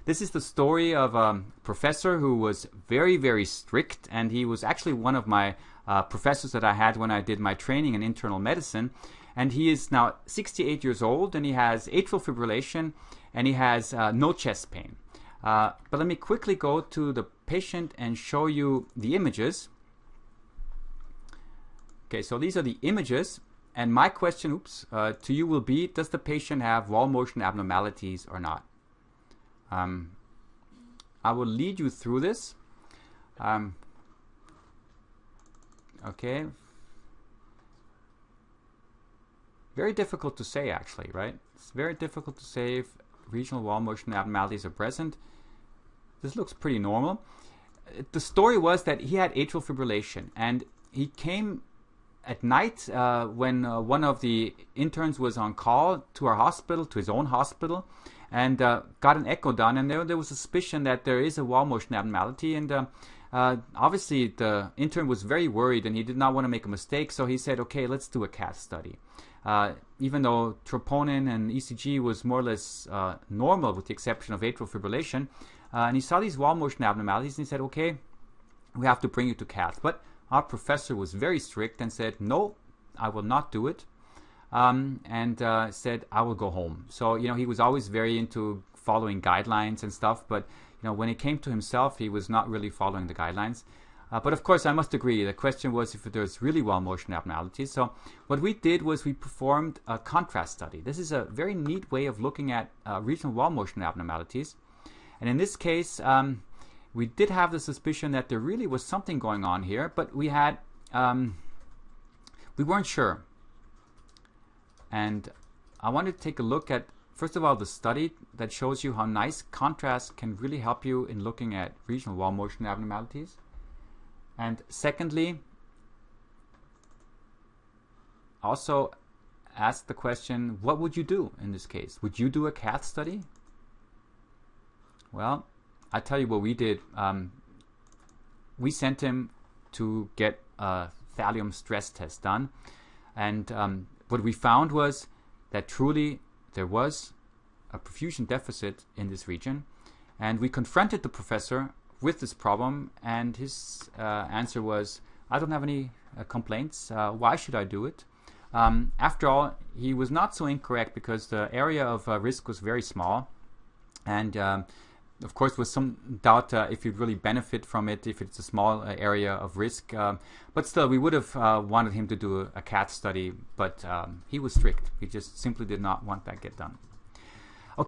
This is the story of a professor who was very, very strict, and he was actually one of my professors that I had when I did my training in internal medicine. And he is now 68 years old, and he has atrial fibrillation, and he has no chest pain. But let me quickly go to the patient and show you the images. Okay, so these are the images, and my question, to you will be, does the patient have wall motion abnormalities or not? I will lead you through this. Okay. Very difficult to say, actually, right? It's very difficult to say if regional wall motion abnormalities are present. This looks pretty normal. The story was that he had atrial fibrillation, and he came at night when one of the interns was on call to our hospital, to his own hospital, and got an echo done, and there was a suspicion that there is a wall motion abnormality, and obviously the intern was very worried, and he did not want to make a mistake, so he said, okay, let's do a cath study. Even though troponin and ECG was more or less normal with the exception of atrial fibrillation, and he saw these wall motion abnormalities, and he said, okay, we have to bring you to cath. But our professor was very strict and said, no, I will not do it, and said, I will go home. So, he was always very into following guidelines and stuff, but, when it came to himself, he was not really following the guidelines. But of course, I must agree, the question was if there's really wall motion abnormalities. So what we did was we performed a contrast study. This is a very neat way of looking at regional wall motion abnormalities. And in this case, we did have the suspicion that there really was something going on here, but we had, we weren't sure. And I wanted to take a look at, first of all, the study that shows you how nice contrast can really help you in looking at regional wall motion abnormalities. And secondly, also ask the question, what would you do in this case? Would you do a cath study? Well, I tell you what we did. We sent him to get a thallium stress test done. And what we found was that truly there was a perfusion deficit in this region. And we confronted the professor with this problem, and his answer was, I don't have any complaints. Why should I do it? After all, he was not so incorrect because the area of risk was very small, and of course with some doubt if you'd really benefit from it if it's a small area of risk. But still, we would have wanted him to do a cath study, but he was strict. He just simply did not want that get done.